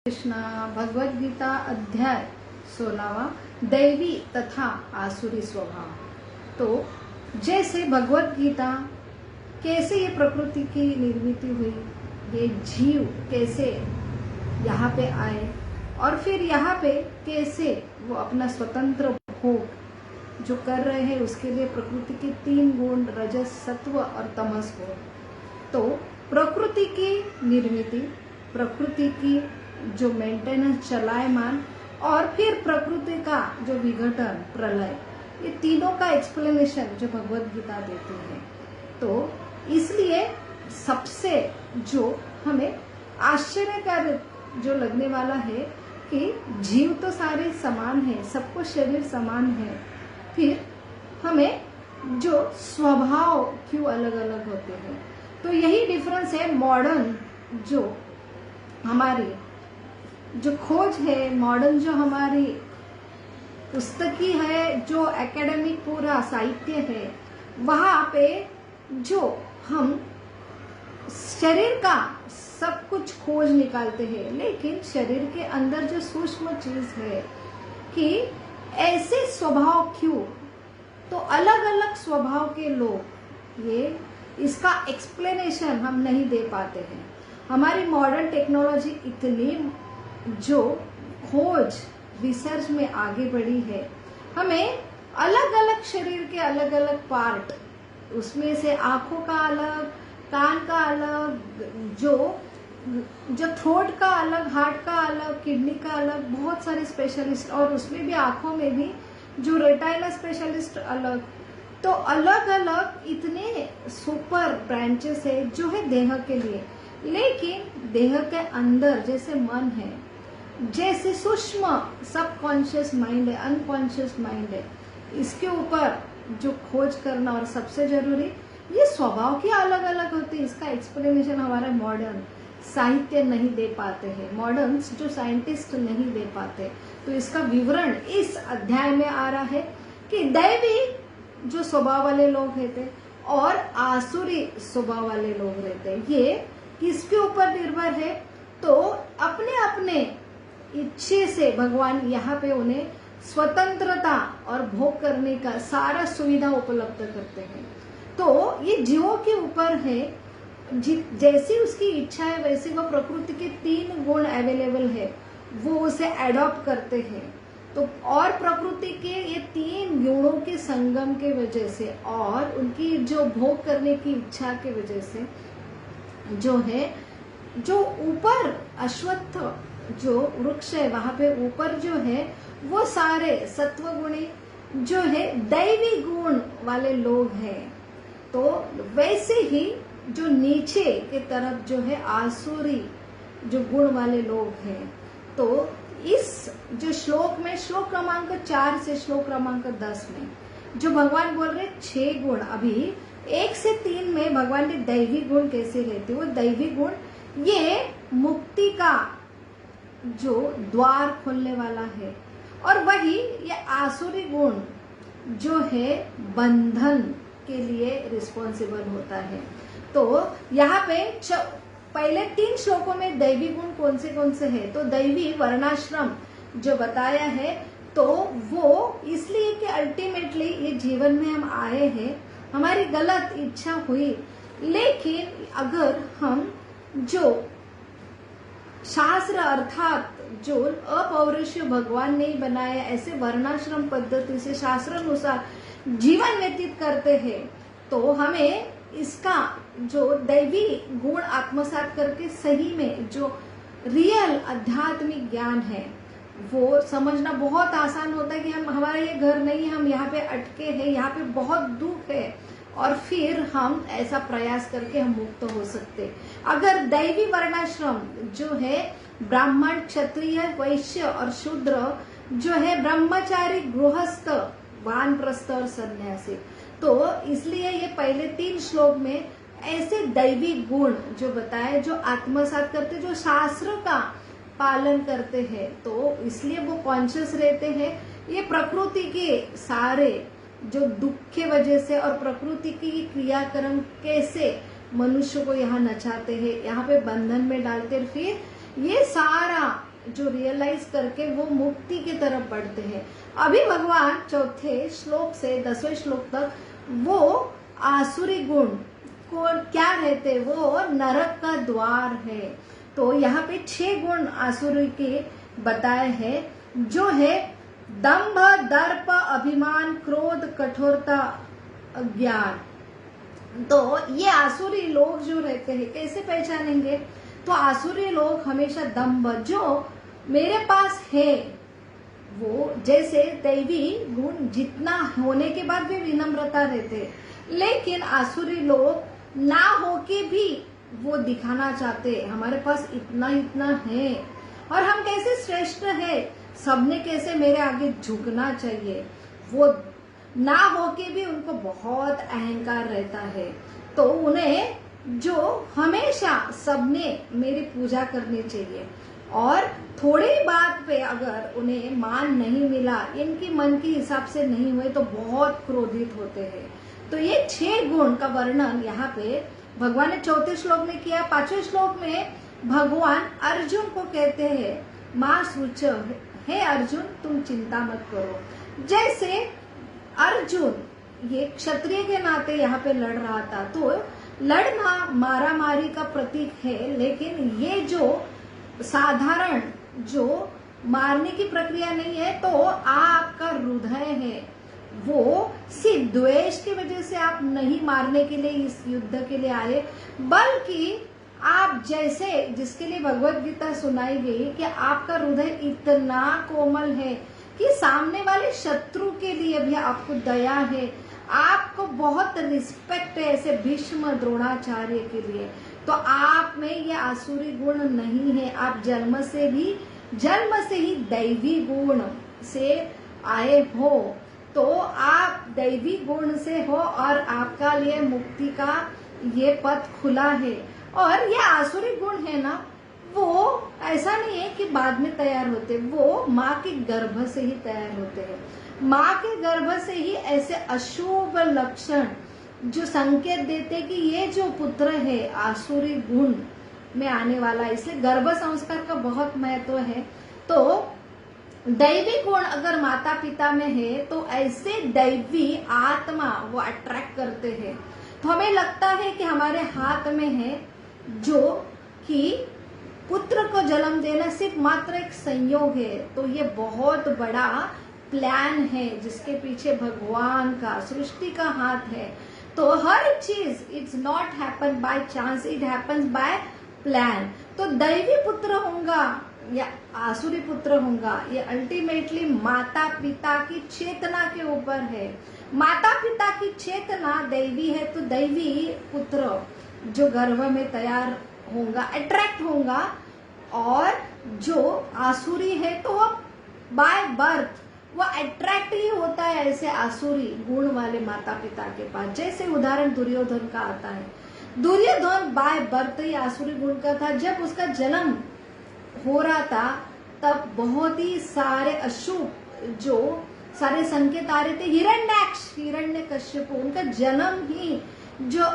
कृष्णा भगवद गीता अध्याय 16वां दैवी तथा आसुरी स्वभाव। तो जैसे भगवद गीता कैसे ये प्रकृति की निर्मित हुई, ये जीव कैसे यहाँ पे आए और फिर यहाँ पे कैसे वो अपना स्वतंत्र भोग जो कर रहे हैं, उसके लिए प्रकृति के 3 गुण रजस सत्व और तमस गुण। तो प्रकृति की निर्मित, प्रकृति की जो मेंटेनेंस चलायमान और फिर प्रकृति का जो विघटन प्रलय, ये तीनों का एक्सप्लेनेशन जो भगवद गीता देती है। तो इसलिए सबसे जो हमें आश्चर्यकारी जो लगने वाला है कि जीव तो सारे समान है, सबको शरीर समान है, फिर हमें जो स्वभाव क्यों अलग अलग होते हैं। तो यही डिफरेंस है मॉडर्न जो हमारी जो खोज है, मॉडर्न जो हमारी पुस्तकी है, जो एकेडमिक पूरा साहित्य है, वहां पे जो हम शरीर का सब कुछ खोज निकालते हैं, लेकिन शरीर के अंदर जो सूक्ष्म चीज है कि ऐसे स्वभाव क्यों, तो अलग अलग स्वभाव के लोग, ये इसका एक्सप्लेनेशन हम नहीं दे पाते हैं। हमारी मॉडर्न टेक्नोलॉजी इतनी जो खोज रिसर्च में आगे बढ़ी है, हमें अलग अलग शरीर के अलग अलग पार्ट, उसमें से आंखों का अलग, कान का अलग, जो थ्रोट का अलग, हार्ट का अलग, किडनी का अलग, बहुत सारे स्पेशलिस्ट, और उसमें भी आंखों में भी जो रेटाइना स्पेशलिस्ट अलग। तो अलग अलग इतने सुपर ब्रांचेस है जो है देह के लिए। लेकिन देह के अंदर जैसे मन है, जैसे सूक्ष्म सबकॉन्शियस माइंड है, अनकॉन्शियस माइंड है, इसके ऊपर जो खोज करना, और सबसे जरूरी ये स्वभाव क्या अलग अलग होते हैं, इसका एक्सप्लेनेशन हमारे मॉडर्न साहित्य नहीं दे पाते हैं, मॉडर्न जो साइंटिस्ट नहीं दे पाते। तो इसका विवरण इस अध्याय में आ रहा है कि दैवी जो स्वभाव वाले लोग रहते और आसुरी स्वभाव वाले लोग रहते, ये किसके ऊपर निर्भर है। तो अपने अपने इच्छे से भगवान यहाँ पे उन्हें स्वतंत्रता और भोग करने का सारा सुविधा उपलब्ध करते हैं। तो ये जीवों के ऊपर है, जैसी उसकी इच्छा है वैसे वो प्रकृति के 3 गुण अवेलेबल है, वो उसे एडॉप्ट करते हैं। तो और प्रकृति के ये 3 गुणों के संगम के वजह से और उनकी जो भोग करने की इच्छा के वजह से जो है, जो ऊपर अश्वत्थ जो वृक्ष है वहां पे ऊपर जो है वो सारे सत्व गुणी जो है दैवी गुण वाले लोग हैं। तो वैसे ही जो नीचे के तरफ जो है आसुरी जो गुण वाले लोग हैं। तो इस जो श्लोक में, श्लोक क्रमांक 4 से श्लोक क्रमांक 10 में जो भगवान बोल रहे 6 गुण, अभी 1 से 3 में भगवान ने दैवी गुण कैसे रहते, वो दैवी गुण ये मुक्ति का जो द्वार खोलने वाला है, और वही ये आसुरी गुण जो है बंधन के लिए रिस्पॉन्सिबल होता है। तो यहाँ पे पहले 3 श्लोकों में दैवी गुण कौन से है, तो दैवी वर्णाश्रम जो बताया है, तो वो इसलिए कि अल्टीमेटली ये जीवन में हम आए हैं, हमारी गलत इच्छा हुई, लेकिन अगर हम जो शास्त्र अर्थात जो अपौरुषीय भगवान ने बनाया ऐसे वर्णाश्रम पद्धति से शास्त्र अनुसार जीवन व्यतीत करते हैं, तो हमें इसका जो दैवी गुण आत्मसात करके सही में जो रियल आध्यात्मिक ज्ञान है वो समझना बहुत आसान होता है कि हम, हमारा ये घर नहीं है, हम यहाँ पे अटके हैं, यहाँ पे बहुत दुख है, और फिर हम ऐसा प्रयास करके हम मुक्त हो सकते। अगर दैवी वर्णाश्रम जो है ब्राह्मण, क्षत्रिय, वैश्य और शूद्र जो है ब्रह्मचारी, गृहस्थ, वानप्रस्थ और सन्यासी, तो इसलिए ये पहले 3 श्लोक में ऐसे दैवी गुण जो बताए, जो आत्मसात करते, जो शास्त्र का पालन करते हैं, तो इसलिए वो कॉन्शियस रहते हैं। ये प्रकृति के सारे जो दुख के वजह से और प्रकृति की क्रियाक्रम कैसे मनुष्य को यहाँ नचाते हैं, यहाँ पे बंधन में डालते, फिर ये सारा जो रियलाइज करके वो मुक्ति की तरफ बढ़ते हैं। अभी भगवान चौथे श्लोक से 10वें श्लोक तक वो आसुरी गुण को क्या रहते, वो नरक का द्वार है। तो यहाँ पे 6 गुण आसुरी के बताए हैं, जो है दंभ, दर्प, अभिमान, क्रोध, कठोरता, अज्ञान। तो ये आसुरी लोग जो रहते हैं कैसे पहचानेंगे? तो आसुरी लोग हमेशा दंभ, जो मेरे पास है वो, जैसे दैवी गुण जितना होने के बाद भी विनम्रता रहते हैं, लेकिन आसुरी लोग ना होके भी वो दिखाना चाहते हैं हमारे पास इतना इतना है और हम कैसे श्रेष्ठ है, सबने कैसे मेरे आगे झुकना चाहिए। वो ना होके भी उनको बहुत अहंकार रहता है। तो उन्हें जो हमेशा सबने मेरी पूजा करनी चाहिए और थोड़ी बात पे अगर उन्हें मान नहीं मिला, इनकी मन के हिसाब से नहीं हुए, तो बहुत क्रोधित होते हैं। तो ये 6 गुण का वर्णन यहाँ पे भगवान ने चौथे श्लोक में किया। 5वें श्लोक में भगवान अर्जुन को कहते हैं, माँ सूच, हे अर्जुन तुम चिंता मत करो। जैसे अर्जुन ये क्षत्रिय के नाते यहाँ पे लड़ रहा था, तो लड़ना मारा मारी का प्रतीक है, लेकिन ये जो साधारण जो मारने की प्रक्रिया नहीं है, तो आपका हृदय है वो सिर्फ द्वेष की वजह से आप नहीं मारने के लिए इस युद्ध के लिए आए, बल्कि आप जैसे जिसके लिए भगवत गीता सुनाई गई कि आपका हृदय इतना कोमल है कि सामने वाले शत्रु के लिए भी आपको दया है, आपको बहुत रिस्पेक्ट है ऐसे भीष्म द्रोणाचार्य के लिए। तो आप में ये आसुरी गुण नहीं है, आप जन्म से ही दैवी गुण से आए हो। तो आप दैवी गुण से हो और आपका लिए मुक्ति का ये पथ खुला है। और ये आसुरी गुण है ना, वो ऐसा नहीं है कि बाद में तैयार होते, वो माँ के गर्भ से ही तैयार होते हैं। माँ के गर्भ से ही ऐसे अशुभ लक्षण जो संकेत देते कि ये जो पुत्र है आसुरी गुण में आने वाला है, इसलिए गर्भ संस्कार का बहुत महत्व है। तो दैवी गुण अगर माता पिता में है तो ऐसे दैवी आत्मा वो अट्रैक्ट करते हैं। तो हमें लगता है कि हमारे हाथ में है, जो कि पुत्र को जन्म देना सिर्फ मात्र एक संयोग है, तो ये बहुत बड़ा प्लान है जिसके पीछे भगवान का, सृष्टि का हाथ है। तो हर चीज it's not happen by chance, it happens by plan. तो दैवी पुत्र होगा या आसुरी पुत्र होगा, ये अल्टीमेटली माता पिता की चेतना के ऊपर है। माता पिता की चेतना दैवी है, तो दैवी पुत्र जो गर्भ में तैयार होगा, अट्रैक्ट होगा, और जो आसुरी है तो वो बाय बर्थ वो अट्रैक्ट ही होता है ऐसे आसुरी गुण वाले माता पिता के पास। जैसे उदाहरण दुर्योधन का आता है, दुर्योधन बाय बर्थ ही आसुरी गुण का था। जब उसका जन्म हो रहा था तब बहुत ही सारे अशुभ जो सारे संकेत आ रहे थे। हिरण्यकश्यप, उनका जन्म ही जो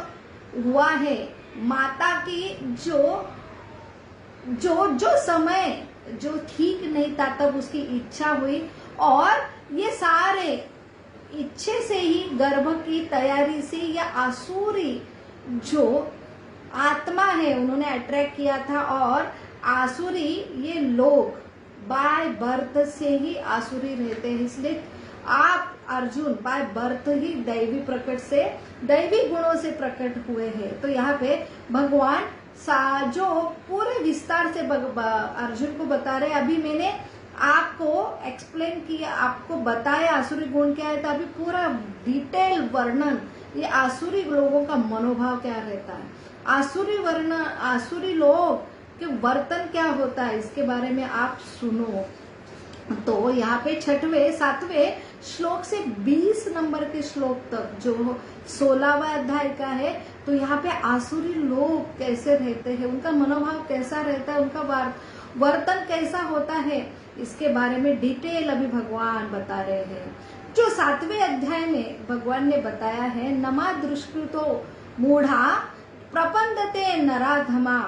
हुआ है, माता की जो समय जो ठीक नहीं था तब उसकी इच्छा हुई, और ये सारे इच्छे से ही गर्भ की तैयारी से या आसुरी जो आत्मा है उन्होंने अट्रैक्ट किया था। और आसुरी ये लोग बाय बर्थ से ही आसुरी रहते हैं, इसलिए आप अर्जुन बाय बर्थ ही दैवी प्रकट से, दैवी गुणों से प्रकट हुए हैं। तो यहाँ पे भगवान जो पूरे विस्तार से अर्जुन को बता रहे, अभी मैंने आपको एक्सप्लेन किया, आपको बताया आसुरी गुण क्या है, तो अभी पूरा डिटेल वर्णन ये आसुरी लोगों का मनोभाव क्या रहता है, आसुरी लोग के वर्तन क्या होता है, इसके बारे में आप सुनो। तो यहाँ पे 6वें 7वें श्लोक से 20 नंबर के श्लोक तक जो 16वां अध्याय का है, तो यहाँ पे आसुरी लोग कैसे रहते हैं, उनका मनोभाव कैसा रहता है, उनका वर्तन कैसा होता है, इसके बारे में डिटेल अभी भगवान बता रहे हैं। जो 7वें अध्याय में भगवान ने बताया है, नमा दुष्कृतो मूढ़ा प्रपंदते नराधमा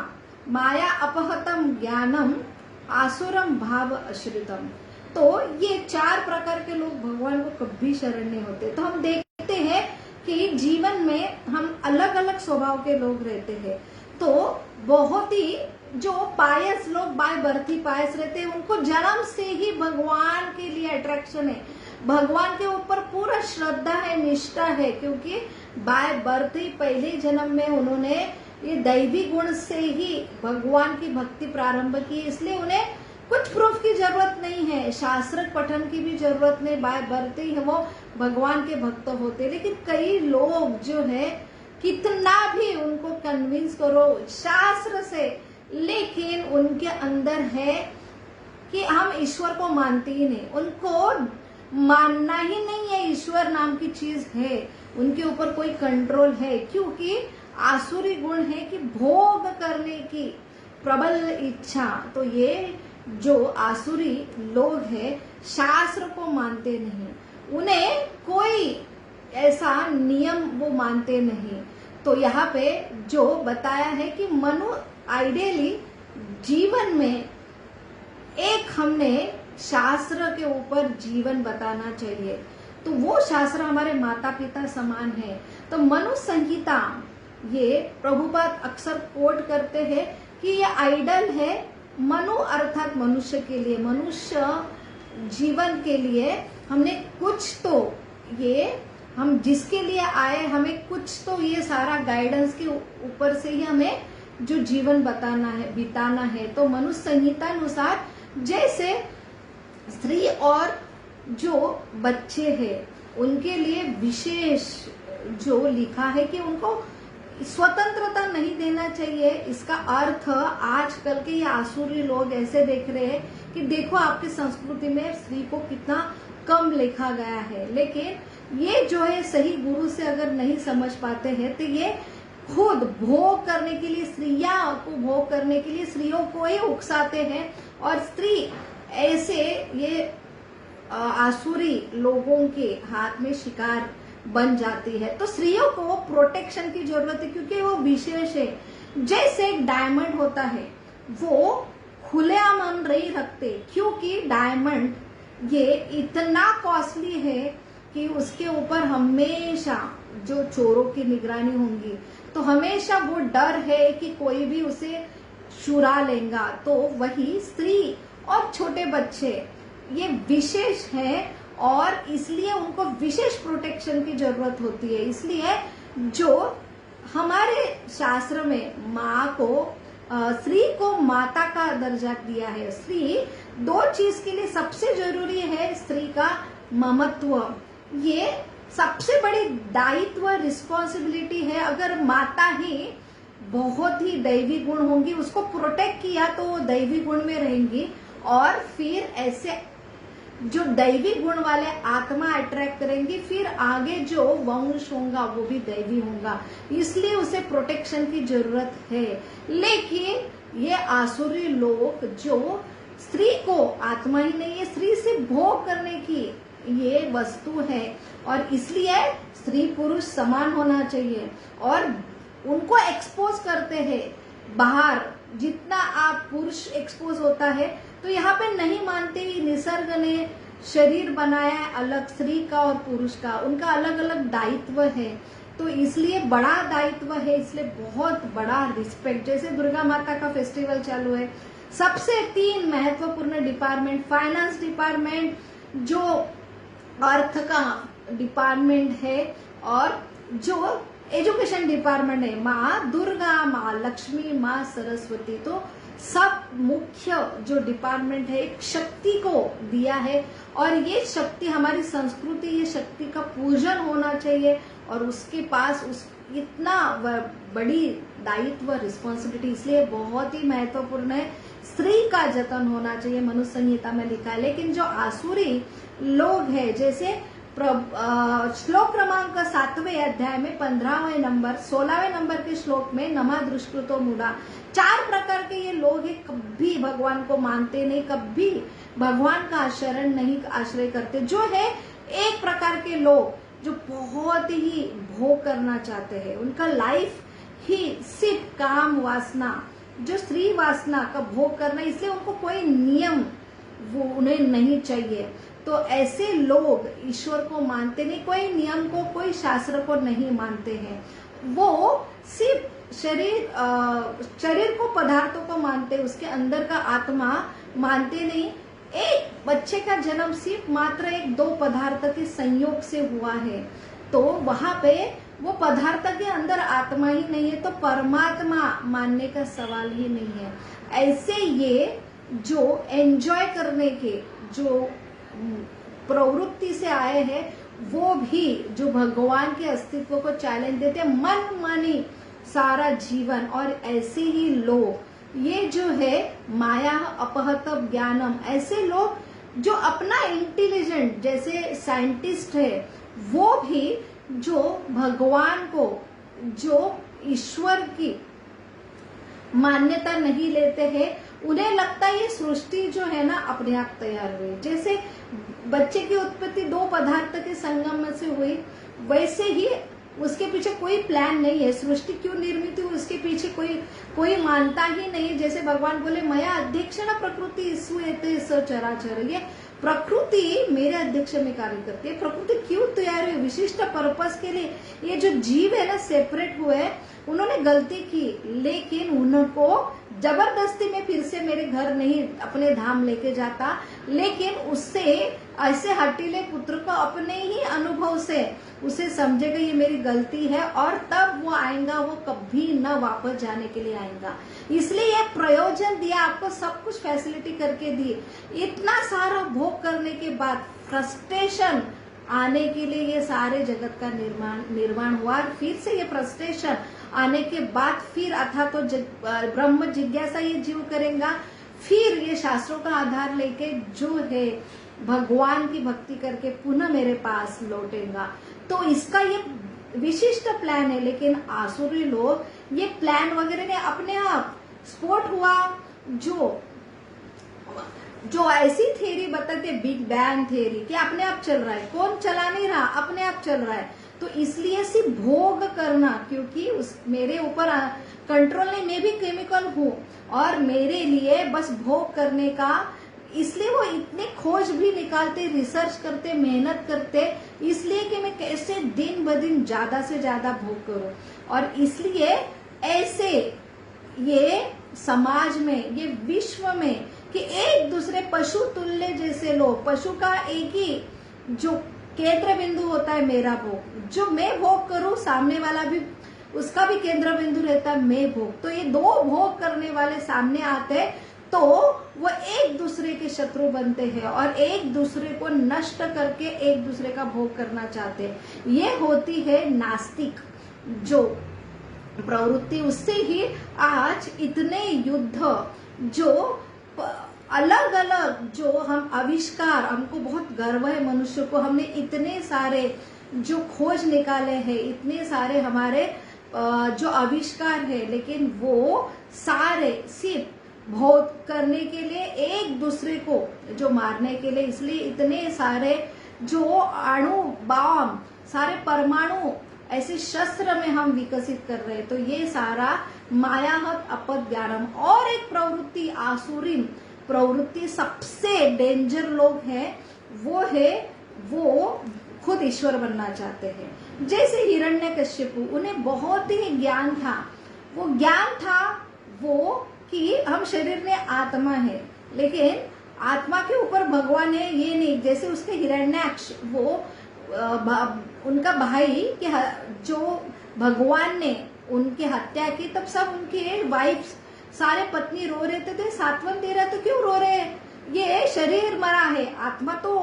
माया अपहतम ज्ञानम आसुरम भाव आश्रितम। तो ये 4 प्रकार के लोग भगवान को कभी शरण नहीं होते। तो हम देखते हैं कि जीवन में हम अलग अलग स्वभाव के लोग रहते हैं। तो बहुत ही जो पायस लोग बाय बर्थ ही पायस रहते हैं, उनको जन्म से ही भगवान के लिए अट्रैक्शन है, भगवान के ऊपर पूरा श्रद्धा है, निष्ठा है, क्योंकि बाय बर्थ ही पहले जन्म में उन्होंने ये दैवी गुण से ही भगवान की भक्ति प्रारंभ की। इसलिए उन्हें कुछ प्रूफ की जरूरत नहीं है, शास्त्र पठन की भी जरूरत नहीं, बाय बर्थ ही वो भगवान के भक्त होते। लेकिन कई लोग जो है, कितना भी उनको कन्विंस करो शास्त्र से, लेकिन उनके अंदर है कि हम ईश्वर को मानते ही नहीं, उनको मानना ही नहीं है ईश्वर नाम की चीज है, उनके ऊपर कोई कंट्रोल है, क्योंकि आसुरी गुण है कि भोग करने की प्रबल इच्छा। तो ये जो आसुरी लोग हैं शास्त्र को मानते नहीं, उन्हें कोई ऐसा नियम वो मानते नहीं। तो यहाँ पे जो बताया है कि मनु आइडियली जीवन में एक हमने शास्त्र के ऊपर जीवन बताना चाहिए, तो वो शास्त्र हमारे माता पिता समान है। तो मनु संहिता ये प्रभुपाद अक्सर कोट करते हैं कि ये आइडल है मनु अर्थात मनुष्य के लिए, मनुष्य जीवन के लिए हमने कुछ तो ये हम जिसके लिए आए हमें कुछ तो ये सारा गाइडेंस के ऊपर से ही हमें जो जीवन बताना है, बिताना है। तो मनुष्य संहिता अनुसार जैसे स्त्री और जो बच्चे हैं उनके लिए विशेष जो लिखा है कि उनको स्वतंत्रता नहीं देना चाहिए। इसका अर्थ आजकल के ये आसुरी लोग ऐसे देख रहे हैं कि देखो आपकी संस्कृति में स्त्री को कितना कम लिखा गया है, लेकिन ये जो है सही गुरु से अगर नहीं समझ पाते हैं तो ये खुद भोग करने के लिए, स्त्रियां को भोग करने के लिए स्त्रियों को ही उकसाते हैं, और स्त्री ऐसे ये आसुरी लोगों के हाथ में शिकार बन जाती है। तो स्त्रियों को प्रोटेक्शन की जरूरत है, क्योंकि वो विशेष है। जैसे एक डायमंड होता है वो खुलेआम हम नहीं रखते, क्योंकि डायमंड ये इतना कॉस्टली है कि उसके ऊपर हमेशा जो चोरों की निगरानी होंगी, तो हमेशा वो डर है कि कोई भी उसे चुरा लेगा। तो वही स्त्री और छोटे बच्चे ये विशेष है, और इसलिए उनको विशेष प्रोटेक्शन की जरूरत होती है। इसलिए जो हमारे शास्त्र में माँ को स्त्री को माता का दर्जा दिया है। स्त्री 2 चीज के लिए सबसे जरूरी है, स्त्री का ममत्व, ये सबसे बड़ी दायित्व रिस्पॉन्सिबिलिटी है। अगर माता ही बहुत ही दैवी गुण होंगी, उसको प्रोटेक्ट किया तो वो दैवी गुण में रहेंगी, और फिर ऐसे जो दैवी गुण वाले आत्मा अट्रैक्ट करेंगी, फिर आगे जो वंश होगा वो भी दैवी होगा, इसलिए उसे प्रोटेक्शन की जरूरत है। लेकिन ये आसुरी लोग जो स्त्री को आत्मा ही नहीं है, स्त्री से भोग करने की ये वस्तु है, और इसलिए स्त्री पुरुष समान होना चाहिए, और उनको एक्सपोज करते हैं बाहर। जितना आप पुरुष एक्सपोज होता है, तो यहाँ पे नहीं मानते ही निसर्ग ने शरीर बनाया है अलग, स्त्री का और पुरुष का, उनका अलग अलग दायित्व है। तो इसलिए बड़ा दायित्व है, इसलिए बहुत बड़ा रिस्पेक्ट। जैसे दुर्गा माता का फेस्टिवल चालू है, सबसे 3 महत्वपूर्ण डिपार्टमेंट, फाइनेंस डिपार्टमेंट जो अर्थ का डिपार्टमेंट है, और जो एजुकेशन डिपार्टमेंट है, माँ दुर्गा, माँ लक्ष्मी, माँ सरस्वती। तो सब मुख्य जो डिपार्टमेंट है एक शक्ति को दिया है, और ये शक्ति हमारी संस्कृति, ये शक्ति का पूजन होना चाहिए, और उसके पास इतना बड़ी दायित्व रिस्पॉन्सिबिलिटी, इसलिए बहुत ही महत्वपूर्ण है। स्त्री का जतन होना चाहिए, मनुष्य संहिता में लिखा है। लेकिन जो आसुरी लोग हैं, जैसे श्लोक क्रमांक 7वें अध्याय में 15वें नंबर 16वें नंबर के श्लोक में नमा दुष्कृतो मूढ़ा, 4 प्रकार के ये लोग हैं, कभी भगवान को मानते नहीं, कभी भगवान का शरण नहीं आश्रय करते। जो है एक प्रकार के लोग जो बहुत ही भोग करना चाहते हैं, उनका लाइफ ही सिर्फ काम वासना जो स्त्री वासना का भोग करना, इसलिए उनको कोई नियम वो उन्हें नहीं चाहिए। तो ऐसे लोग ईश्वर को मानते नहीं, कोई नियम को, कोई शास्त्र को नहीं मानते हैं। वो सिर्फ शरीर को, पदार्थों को मानते, उसके अंदर का आत्मा मानते नहीं। एक बच्चे का जन्म सिर्फ मात्र एक दो पदार्थ के संयोग से हुआ है, तो वहां पे वो पदार्थ के अंदर आत्मा ही नहीं है, तो परमात्मा मानने का सवाल ही नहीं है। ऐसे ये जो एंजॉय करने के जो प्रवृत्ति से आए हैं, वो भी जो भगवान के अस्तित्व को चैलेंज देते हैं, मन मानी सारा जीवन। और ऐसे ही लोग, ये जो है माया अपहत ज्ञानम, ऐसे लोग जो अपना इंटेलिजेंट, जैसे साइंटिस्ट है, वो भी जो भगवान को, जो ईश्वर की मान्यता नहीं लेते हैं, उन्हें लगता है ये सृष्टि जो है ना अपने आप तैयार हुई। जैसे बच्चे की उत्पत्ति दो पदार्थ के संगम में से हुई, वैसे ही उसके पीछे कोई प्लान नहीं है। सृष्टि क्यों निर्मित हुई उसके पीछे कोई मानता ही नहीं। जैसे भगवान बोले मया अध्यक्षण प्रकृति सुएते स चराचर, ये प्रकृति मेरे अध्यक्ष में कार्य करती है। प्रकृति क्यों तैयार हुई? विशिष्ट पर्पस के लिए। ये जो जीव है ना सेपरेट हुए, उन्होंने गलती की, लेकिन उनको जबरदस्ती में फिर से मेरे घर नहीं अपने धाम लेके जाता, लेकिन उससे ऐसे हटीले पुत्र को अपने ही अनुभव से उसे समझेगा ये मेरी गलती है, और तब वो आएगा, वो कभी न वापस जाने के लिए आएगा। इसलिए ये प्रयोजन दिया, आपको सब कुछ फैसिलिटी करके दी। इतना सारा भोग करने के बाद फ्रस्ट्रेशन आने के लिए ये सारे जगत का निर्माण हुआ। और फिर से ये फ्रस्ट्रेशन आने के बाद फिर अथा तो ब्रह्म जिज्ञासा ये जीव करेगा, फिर ये शास्त्रों का आधार लेके जो है भगवान की भक्ति करके पुनः मेरे पास लौटेगा। तो इसका ये विशिष्ट प्लान है। लेकिन आसुरी लोग ये प्लान वगैरह ने अपने आप स्पोर्ट हुआ, जो ऐसी थ्योरी बताते बिग बैंग थ्योरी कि अपने आप चल रहा है, कौन चला नहीं रहा, अपने आप चल रहा है। तो इसलिए सिर्फ भोग करना, क्योंकि मेरे ऊपर कंट्रोल नहीं, मैं भी केमिकल हूँ और मेरे लिए बस भोग करने का, इसलिए वो इतने खोज भी निकालते, रिसर्च करते, मेहनत करते, इसलिए कि मैं कैसे दिन ब दिन ज्यादा से ज्यादा भोग करूं। और इसलिए ऐसे ये समाज में, ये विश्व में कि एक दूसरे पशु तुल्य जैसे लोग, पशु का एक ही जो केंद्र बिंदु होता है मेरा भोग, जो मैं भोग करूं सामने वाला भी उसका भी केंद्र बिंदु रहता है मैं भोग। तो ये दो भोग करने वाले सामने आते हैं तो वो एक दूसरे के शत्रु बनते हैं और एक दूसरे को नष्ट करके एक दूसरे का भोग करना चाहते हैं। ये होती है नास्तिक जो प्रवृत्ति। उससे ही आज इतने युद्ध जो अलग अलग जो हम आविष्कार, हमको बहुत गर्व है मनुष्य को, हमने इतने सारे जो खोज निकाले हैं, इतने सारे हमारे जो आविष्कार है, लेकिन वो सारे सिर्फ भोग करने के लिए, एक दूसरे को जो मारने के लिए। इसलिए इतने सारे जो अणु बम, सारे परमाणु ऐसे शस्त्र में हम विकसित कर रहे हैं। तो ये सारा मायाहत अपद ज्ञानम। और एक प्रवृत्ति, आसुरी प्रवृत्ति, सबसे डेंजर लोग हैं, वो खुद ईश्वर बनना चाहते हैं। जैसे हिरण्यकश्यपु, उन्हें बहुत ही ज्ञान था, वो ज्ञान था वो कि हम शरीर में आत्मा है, लेकिन आत्मा के ऊपर भगवान है ये नहीं। जैसे उसके हिरण्याक्ष, वो उनका भाई के जो भगवान ने उनकी हत्या की, तब सब उनके वाइफ सारे पत्नी रो रहे थे, सांत्वन दे रहे, तो क्यों रो रहे हैं? ये शरीर मरा है, आत्मा तो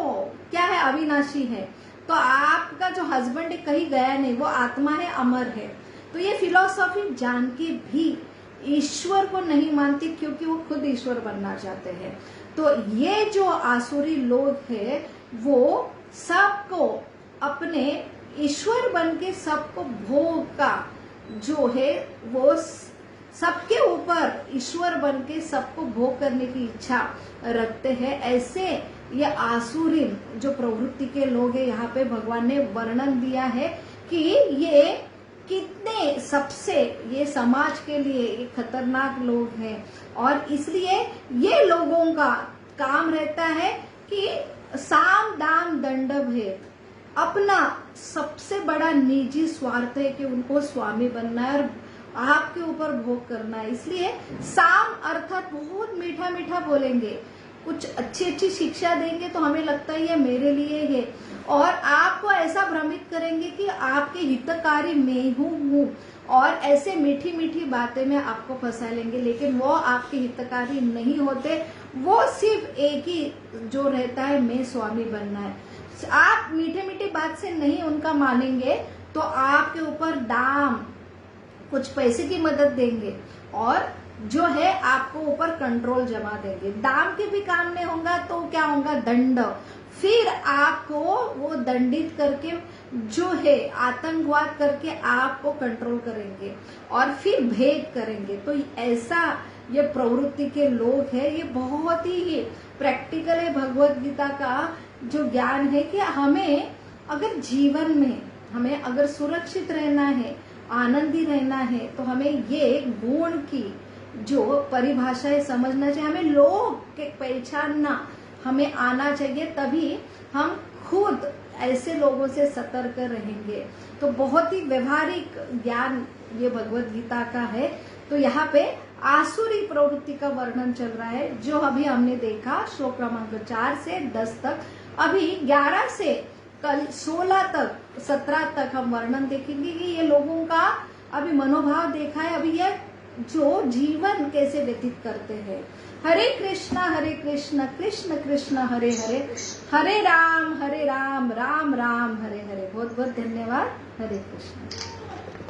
क्या है, अविनाशी है। तो आपका जो हस्बैंड है कहीं गया नहीं, वो आत्मा है, अमर है। तो ये फिलॉसफी जान के भी ईश्वर को नहीं मानती, क्योंकि वो खुद ईश्वर बनना चाहते हैं। तो ये जो आसुरी लोग हैं, वो सबको अपने ईश्वर बन के सबको भोग का जो है वो सबके ऊपर ईश्वर बन के सबको भोग करने की इच्छा रखते हैं। ऐसे ये आसुरी जो प्रवृत्ति के लोग हैं, यहाँ पे भगवान ने वर्णन दिया है कि ये कितने सबसे ये समाज के लिए ये खतरनाक लोग हैं, और इसलिए ये लोगों का काम रहता है कि साम दाम दंड भेद, अपना सबसे बड़ा निजी स्वार्थ है कि उनको स्वामी बनना है और आपके ऊपर भोग करना है। इसलिए साम अर्थात बहुत मीठा मीठा बोलेंगे, कुछ अच्छी अच्छी शिक्षा देंगे तो हमें लगता है ये मेरे लिए है, और आपको ऐसा भ्रमित करेंगे कि आपके हितकारी मैं हूँ, और ऐसे मीठी मीठी बातें में आपको फंसा लेंगे, लेकिन वो आपके हितकारी नहीं होते। वो सिर्फ एक ही जो रहता है, मैं स्वामी बनना है। आप मीठे मीठे बात से नहीं उनका मानेंगे तो आपके ऊपर दाम, कुछ पैसे की मदद देंगे, और जो है आपको ऊपर कंट्रोल जमा देंगे। दाम के भी काम नहीं होगा तो क्या होगा, दंड। फिर आपको वो दंडित करके जो है आतंकवाद करके आपको कंट्रोल करेंगे और फिर भेद करेंगे। तो ऐसा ये प्रवृत्ति के लोग हैं, ये बहुत ही प्रैक्टिकल है। भगवत गीता का जो ज्ञान है कि हमें अगर जीवन में हमें अगर सुरक्षित रहना है, आनंदी रहना है, तो हमें ये गुण की जो परिभाषा है समझना चाहिए, हमें लोग के पहचानना हमें आना चाहिए, तभी हम खुद ऐसे लोगों से सतर्क रहेंगे। तो बहुत ही व्यवहारिक ज्ञान ये भगवत गीता का है। तो यहाँ पे आसुरी प्रवृत्ति का वर्णन चल रहा है, जो अभी हमने देखा श्लोक क्रमांक 4 से 10 तक। अभी 11 से कल 16 तक 17 तक हम वर्णन देखेंगे कि ये लोगों का अभी मनोभाव देखा है, अभी ये जो जीवन कैसे व्यतीत करते हैं। हरे कृष्ण कृष्ण कृष्ण हरे हरे, हरे राम राम राम हरे हरे। बहुत बहुत धन्यवाद। हरे कृष्ण।